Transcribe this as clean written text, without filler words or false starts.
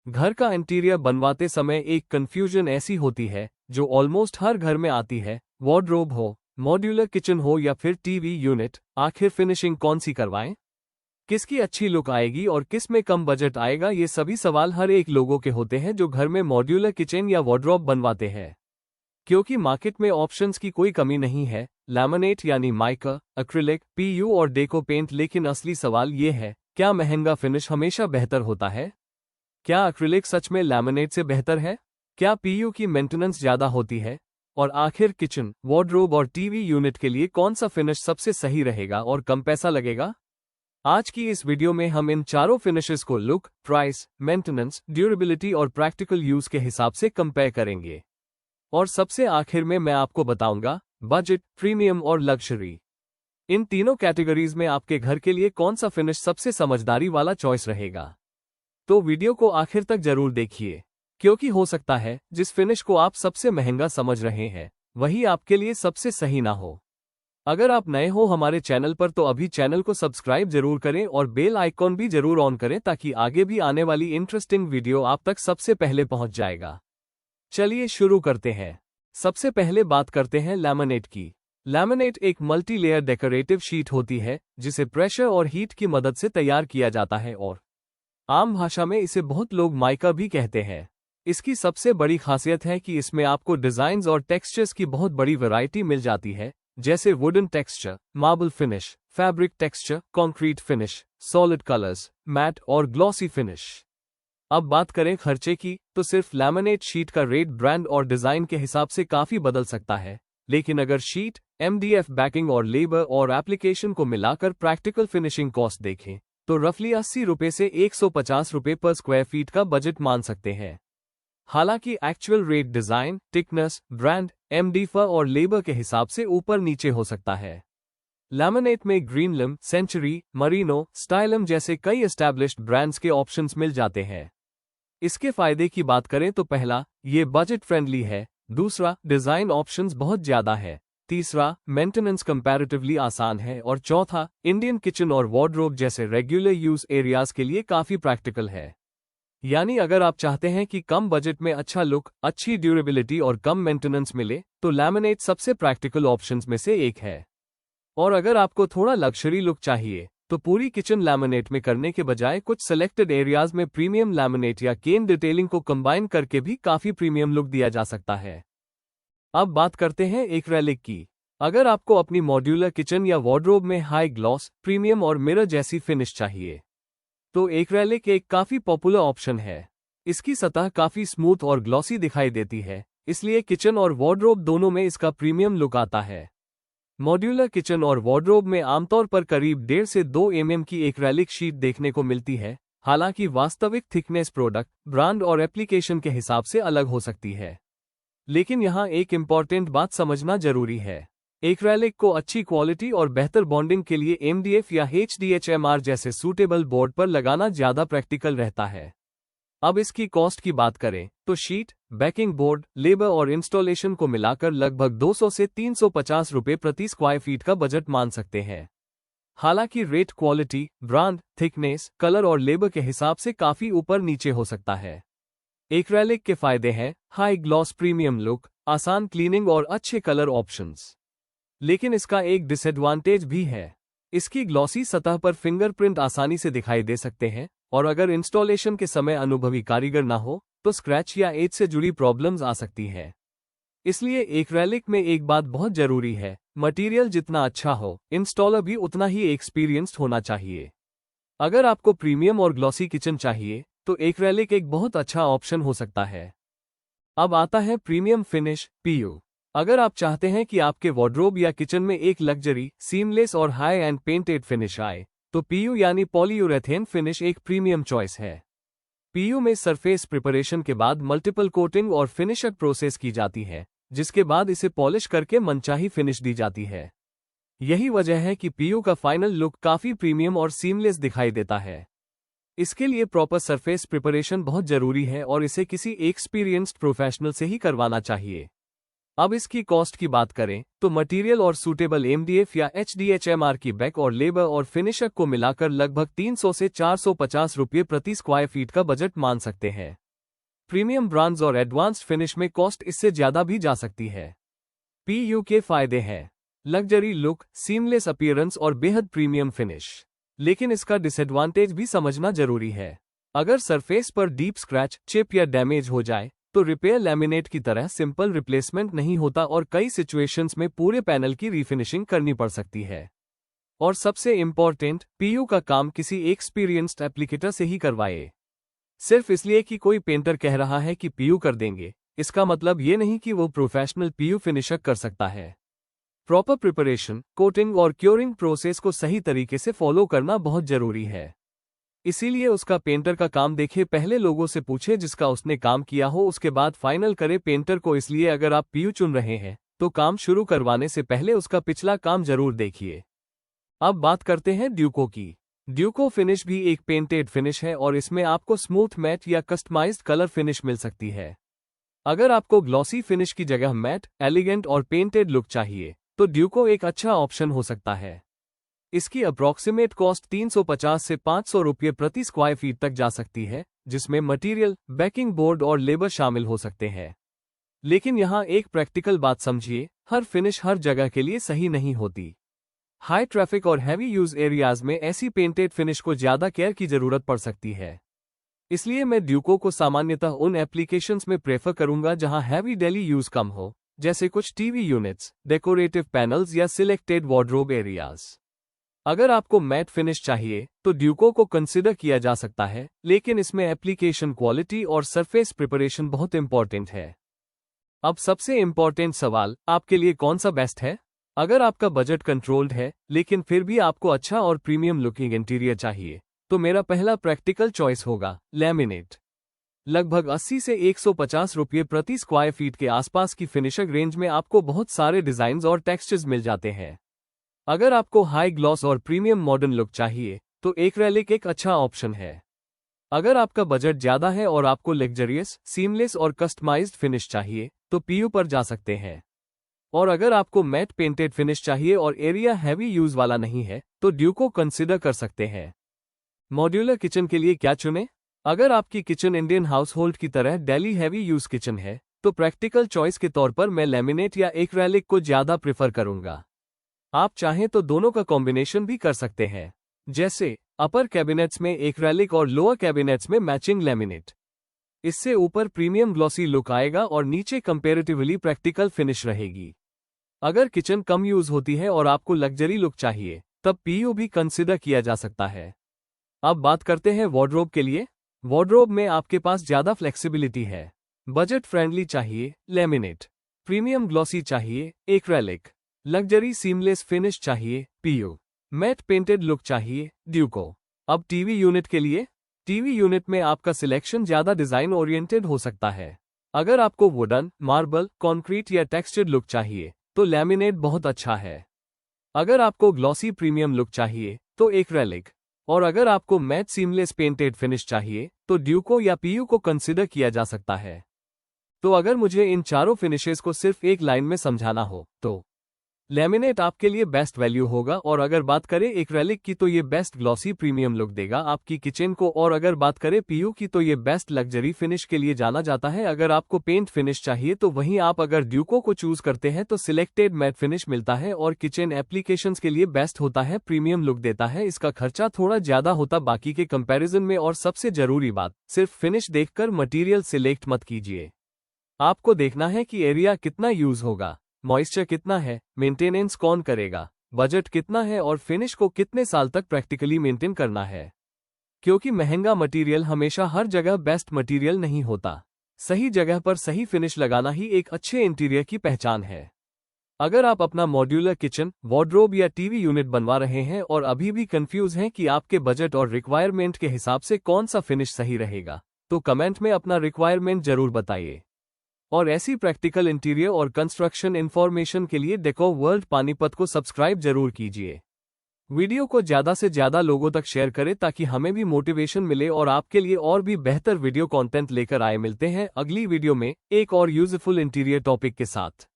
घर का इंटीरियर बनवाते समय एक कंफ्यूजन ऐसी होती है जो ऑलमोस्ट हर घर में आती है। वार्डरोब हो, मॉड्यूलर किचन हो या फिर टीवी यूनिट, आखिर फिनिशिंग कौन सी करवाएं? किसकी अच्छी लुक आएगी और किस में कम बजट आएगा? ये सभी सवाल हर एक लोगों के होते हैं जो घर में मॉड्यूलर किचन या वार्डरोब बनवाते हैं। क्योंकि मार्केट में ऑप्शंस की कोई कमी नहीं है, लैमिनेट यानी माइका, एक्रिलिक, पीयू और डेको पेंट। लेकिन असली सवाल ये है, क्या महंगा फिनिश हमेशा बेहतर होता है? क्या एक्रिलिक सच में लैमिनेट से बेहतर है? क्या पीयू की मेंटेनेंस ज्यादा होती है? और आखिर किचन, वार्डरोब और टीवी यूनिट के लिए कौन सा फिनिश सबसे सही रहेगा और कम पैसा लगेगा? आज की इस वीडियो में हम इन चारों फिनिशेस को लुक, प्राइस, मेंटेनेंस, ड्यूरेबिलिटी और प्रैक्टिकल यूज के हिसाब से कंपेयर करेंगे। और सबसे आखिर में मैं आपको बताऊंगा बजट, प्रीमियम और लग्जरी। इन तीनों कैटेगरीज में आपके घर के लिए कौन सा फिनिश सबसे समझदारी वाला चॉइस रहेगा। तो वीडियो को आखिर तक जरूर देखिए, क्योंकि हो सकता है जिस फिनिश को आप सबसे महंगा समझ रहे हैं वही आपके लिए सबसे सही ना हो। अगर आप नए हो हमारे चैनल पर तो अभी चैनल को सब्सक्राइब जरूर करें और बेल आइकॉन भी जरूर ऑन करें ताकि आगे भी आने वाली इंटरेस्टिंग वीडियो आप तक सबसे पहले पहुंच जाएगा। चलिए शुरू करते हैं। सबसे पहले बात करते हैं लैमिनेट की। लैमिनेट एक मल्टी लेयर डेकोरेटिव शीट होती है जिसे प्रेशर और हीट की मदद से तैयार किया जाता है और आम भाषा में इसे बहुत लोग माइका भी कहते हैं। इसकी सबसे बड़ी खासियत है कि इसमें आपको डिजाइन्स और टेक्सचर्स की बहुत बड़ी वैरायटी मिल जाती है, जैसे wooden texture, marble finish, fabric texture, concrete finish, solid colours, matte और ग्लॉसी फिनिश। अब बात करें खर्चे की, तो सिर्फ लैमिनेट शीट का रेट ब्रांड और डिजाइन के हिसाब से काफी बदल सकता है। लेकिन अगर शीट, एमडीएफ बैकिंग और लेबर और एप्लीकेशन को मिलाकर प्रैक्टिकल फिनिशिंग कॉस्ट देखें तो रफली 80 रुपये से 150 रुपये पर स्क्वायर फीट का बजट मान सकते हैं। हालांकि actual rate design, thickness, brand, MDF और लेबर के हिसाब से ऊपर नीचे हो सकता है। लैमिनेट में ग्रीनलम, सेंचुरी, मरीनो, स्टाइलम जैसे कई एस्टैब्लिश्ड ब्रांड्स के ऑप्शंस मिल जाते हैं। इसके फायदे की बात करें तो पहला, ये बजट फ्रेंडली है। दूसरा, डिजाइन ऑप्शंस बहुत ज्यादा है। तीसरा, मेंटेनेंस कंपैरेटिवली आसान है। और चौथा, इंडियन किचन और वार्डरोब जैसे रेगुलर यूज एरियाज के लिए काफी प्रैक्टिकल है। यानी अगर आप चाहते हैं कि कम बजट में अच्छा लुक, अच्छी ड्यूरेबिलिटी और कम मेंटेनेंस मिले तो लैमिनेट सबसे प्रैक्टिकल ऑप्शंस में से एक है। और अगर आपको थोड़ा लग्जरी लुक चाहिए तो पूरी किचन लैमिनेट में करने के बजाय कुछ सेलेक्टेड एरियाज में प्रीमियम लैमिनेट या केन डिटेलिंग को कंबाइन करके भी काफी प्रीमियम लुक दिया जा सकता है। अब बात करते हैं एक्रेलिक की। अगर आपको अपनी मॉड्यूलर किचन या वार्डरोब में हाई ग्लॉस, प्रीमियम और मिरर जैसी फिनिश चाहिए तो एक्रेलिक एक काफी पॉपुलर ऑप्शन है। इसकी सतह काफी स्मूथ और ग्लॉसी दिखाई देती है, इसलिए किचन और वार्डरोब दोनों में इसका प्रीमियम लुक आता है। मॉड्यूलर किचन और वार्डरोब में आमतौर पर करीब 1.5 से 2 mm की एक्रेलिक शीट देखने को मिलती है। हालांकि वास्तविक थिकनेस प्रोडक्ट, ब्रांड और एप्लीकेशन के हिसाब से अलग हो सकती है। लेकिन यहाँ एक इम्पॉर्टेंट बात समझना जरूरी है। एक्रेलिक को अच्छी क्वालिटी और बेहतर बॉन्डिंग के लिए एमडीएफ या एचडीएचएमआर जैसे सूटेबल बोर्ड पर लगाना ज्यादा प्रैक्टिकल रहता है। अब इसकी कॉस्ट की बात करें तो शीट, बैकिंग बोर्ड, लेबर और इंस्टॉलेशन को मिलाकर लगभग 200 से 350 रुपये प्रति स्क्वायर फीट का बजट मान सकते हैं। हालांकि rate quality, brand, thickness, colour और लेबर के हिसाब से काफी ऊपर नीचे हो सकता है। एक्रेलिक के फायदे हैं हाई ग्लॉस, प्रीमियम लुक, आसान क्लीनिंग और अच्छे कलर ऑप्शंस। लेकिन इसका एक डिसएडवांटेज भी है। इसकी ग्लॉसी सतह पर फिंगरप्रिंट आसानी से दिखाई दे सकते हैं और अगर इंस्टॉलेशन के समय अनुभवी कारीगर ना हो तो स्क्रैच या एज से जुड़ी प्रॉब्लम्स आ सकती है। इसलिए एक्रेलिक में एक बात बहुत जरूरी है, मटेरियल जितना अच्छा हो, इंस्टॉलर भी उतना ही एक्सपीरियंस्ड होना चाहिए। अगर आपको प्रीमियम और ग्लॉसी किचन चाहिए तो एक्रेलिक एक बहुत अच्छा ऑप्शन हो सकता है। अब आता है प्रीमियम फिनिश, पीयू। अगर आप चाहते हैं कि आपके वार्डरोब या किचन में एक लग्जरी, सीमलेस और हाई एंड पेंटेड फिनिश आए तो पीयू यानी पॉलीयूरेथेन फिनिश एक प्रीमियम चॉइस है। पीयू में सरफेस प्रिपरेशन के बाद मल्टीपल कोटिंग और फिनिशर प्रोसेस की जाती है, जिसके बाद इसे पॉलिश करके मनचाही फिनिश दी जाती है। यही वजह है कि पीयू का फाइनल लुक काफी प्रीमियम और सीमलेस दिखाई देता है। इसके लिए प्रॉपर सरफेस प्रिपरेशन बहुत जरूरी है और इसे किसी एक्सपीरियंस्ड प्रोफेशनल से ही करवाना चाहिए। अब इसकी कॉस्ट की बात करें तो मटेरियल और सूटेबल एमडीएफ या एचडीएचएमआर की बैक और लेबर और फिनिशर को मिलाकर लगभग 300 से 450 रुपये प्रति स्क्वायर फीट का बजट मान सकते हैं। प्रीमियम ब्रांड्स और एडवांस्ड फिनिश में कॉस्ट इससे ज्यादा भी जा सकती है। पीयू के फायदे हैं लग्जरी लुक, सीमलेस अपीयरेंस और बेहद प्रीमियम फिनिश। लेकिन इसका डिसएडवांटेज भी समझना जरूरी है। अगर सरफेस पर डीप स्क्रैच, चिप या डैमेज हो जाए तो रिपेयर लैमिनेट की तरह सिंपल रिप्लेसमेंट नहीं होता और कई सिचुएशंस में पूरे पैनल की रीफिनिशिंग करनी पड़ सकती है। और सबसे इम्पोर्टेंट, पीयू का काम किसी एक्सपीरियंस्ड एप्लीकेटर से ही करवाए। सिर्फ इसलिए कि कोई पेंटर कह रहा है कि पीयू कर देंगे, इसका मतलब ये नहीं कि वो प्रोफेशनल पीयू फिनिशर कर सकता है। प्रॉपर प्रिपरेशन, कोटिंग और क्योरिंग प्रोसेस को सही तरीके से फॉलो करना बहुत जरूरी है। इसीलिए उसका पेंटर का काम देखे, पहले लोगों से पूछे जिसका उसने काम किया हो, उसके बाद फाइनल करे पेंटर को। इसलिए अगर आप पीयू चुन रहे हैं तो काम शुरू करवाने से पहले उसका पिछला काम जरूर देखिए। अब बात करते हैं ड्यूको की। ड्यूको फिनिश भी एक पेंटेड फिनिश है और इसमें आपको स्मूथ मैट या कस्टमाइज्ड कलर फिनिश मिल सकती है। अगर आपको ग्लॉसी फिनिश की जगह मैट, एलिगेंट और पेंटेड लुक चाहिए तो ड्यूको एक अच्छा ऑप्शन हो सकता है। इसकी अप्रॉक्सीमेट कॉस्ट 350 से 500 रुपये प्रति स्क्वायर फीट तक जा सकती है, जिसमें मटेरियल, बेकिंग बोर्ड और लेबर शामिल हो सकते हैं। लेकिन यहाँ एक प्रैक्टिकल बात समझिए, हर फिनिश हर जगह के लिए सही नहीं होती। हाई ट्रैफिक और हैवी यूज एरियाज में ऐसी पेंटेड फिनिश को ज्यादा केयर की जरूरत पड़ सकती है। इसलिए मैं ड्यूको को सामान्यतः उन एप्लीकेशंस में प्रेफर करूंगा जहां हैवी डेली यूज कम हो, जैसे कुछ टीवी यूनिट्स, डेकोरेटिव पैनल्स या सिलेक्टेड वार्डरोब एरियाज। अगर आपको मैट फिनिश चाहिए तो ड्यूको को कंसिडर किया जा सकता है, लेकिन इसमें एप्लीकेशन क्वालिटी और सरफेस प्रिपरेशन बहुत इंपॉर्टेंट है। अब सबसे इंपॉर्टेंट सवाल, आपके लिए कौन सा बेस्ट है? अगर आपका बजट कंट्रोल्ड है लेकिन फिर भी आपको अच्छा और प्रीमियम लुकिंग इंटीरियर चाहिए तो मेरा पहला प्रैक्टिकल चॉइस होगा लैमिनेट। लगभग 80 से 150 रुपये प्रति स्क्वायर फीट के आसपास की फिनिशर रेंज में आपको बहुत सारे डिजाइन और टेक्सचर्स मिल जाते हैं। अगर आपको हाई ग्लॉस और प्रीमियम मॉडर्न लुक चाहिए तो एक्रेलिक एक अच्छा ऑप्शन है। अगर आपका बजट ज्यादा है और आपको लग्जरियस, सीमलेस और कस्टमाइज्ड फिनिश चाहिए तो पीयू पर जा सकते हैं। और अगर आपको मैट पेंटेड फिनिश चाहिए और एरिया हैवी यूज वाला नहीं है तो ड्यूको कंसिडर कर सकते हैं। मॉड्यूलर किचन के लिए क्या चुनें? अगर आपकी किचन इंडियन हाउसहोल्ड की तरह डेली हैवी यूज किचन है तो प्रैक्टिकल चॉइस के तौर पर मैं लैमिनेट या एक्रेलिक को ज्यादा प्रेफर करूंगा। आप चाहें तो दोनों का कॉम्बिनेशन भी कर सकते हैं, जैसे अपर कैबिनेट्स में एक्रेलिक और लोअर कैबिनेट्स में मैचिंग लैमिनेट। इससे ऊपर प्रीमियम ग्लॉसी लुक आएगा और नीचे कंपैरेटिवली प्रैक्टिकल फिनिश रहेगी। अगर किचन कम यूज होती है और आपको लग्जरी लुक चाहिए तब पीयू भी कंसिडर किया जा सकता है। अब बात करते हैं वार्डरोब के लिए। वार्डरोब में आपके पास ज्यादा फ्लेक्सिबिलिटी है। बजट फ्रेंडली चाहिए लैमिनेट, प्रीमियम ग्लॉसी चाहिए एक्रेलिक, लग्जरी सीमलेस फिनिश चाहिए पीयू, मैट पेंटेड लुक चाहिए ड्यूको। अब टीवी यूनिट के लिए, टीवी यूनिट में आपका सिलेक्शन ज्यादा डिजाइन ओरिएंटेड हो सकता है। अगर आपको वुडन, मार्बल, कंक्रीट या टेक्सचर्ड लुक चाहिए तो लैमिनेट बहुत अच्छा है। अगर आपको ग्लॉसी प्रीमियम लुक चाहिए तो एक्रेलिक, और अगर आपको मैट सीमलेस पेंटेड फिनिश चाहिए तो ड्यूको या पीयू को कंसिडर किया जा सकता है। तो अगर मुझे इन चारों फिनिशेस को सिर्फ एक लाइन में समझाना हो तो लैमिनेट आपके लिए बेस्ट वैल्यू होगा, और अगर बात करें एक्रेलिक की तो ये बेस्ट ग्लॉसी प्रीमियम लुक देगा आपकी किचन को, और अगर बात करें पीयू की तो ये बेस्ट लग्जरी फिनिश के लिए जाना जाता है। अगर आपको पेंट फिनिश चाहिए तो वहीं आप अगर ड्यूको को चूज करते हैं तो सिलेक्टेड मैट फिनिश मिलता है और किचन एप्लीकेशंस के लिए बेस्ट होता है, प्रीमियम लुक देता है। इसका खर्चा थोड़ा ज्यादा होता बाकी के कंपैरिजन में। और सबसे जरूरी बात, सिर्फ फिनिश देखकर मटीरियल सिलेक्ट मत कीजिए। आपको देखना है कि एरिया कितना यूज होगा, मॉइस्चर कितना है, मेंटेनेंस कौन करेगा, बजट कितना है और फिनिश को कितने साल तक प्रैक्टिकली मेंटेन करना है। क्योंकि महंगा मटेरियल हमेशा हर जगह बेस्ट मटेरियल नहीं होता। सही जगह पर सही फिनिश लगाना ही एक अच्छे इंटीरियर की पहचान है। अगर आप अपना मॉड्यूलर किचन, वार्डरोब या टीवी यूनिट बनवा रहे हैं और अभी भी कंफ्यूज हैं कि आपके बजट और रिक्वायरमेंट के हिसाब से कौन सा फिनिश सही रहेगा, तो कमेंट में अपना रिक्वायरमेंट जरूर बताइए। और ऐसी प्रैक्टिकल इंटीरियर और कंस्ट्रक्शन इंफॉर्मेशन के लिए डेकोर वर्ल्ड पानीपत को सब्सक्राइब जरूर कीजिए। वीडियो को ज्यादा से ज्यादा लोगों तक शेयर करें ताकि हमें भी मोटिवेशन मिले और आपके लिए और भी बेहतर वीडियो कंटेंट लेकर आए। मिलते हैं अगली वीडियो में एक और यूजफुल इंटीरियर टॉपिक के साथ।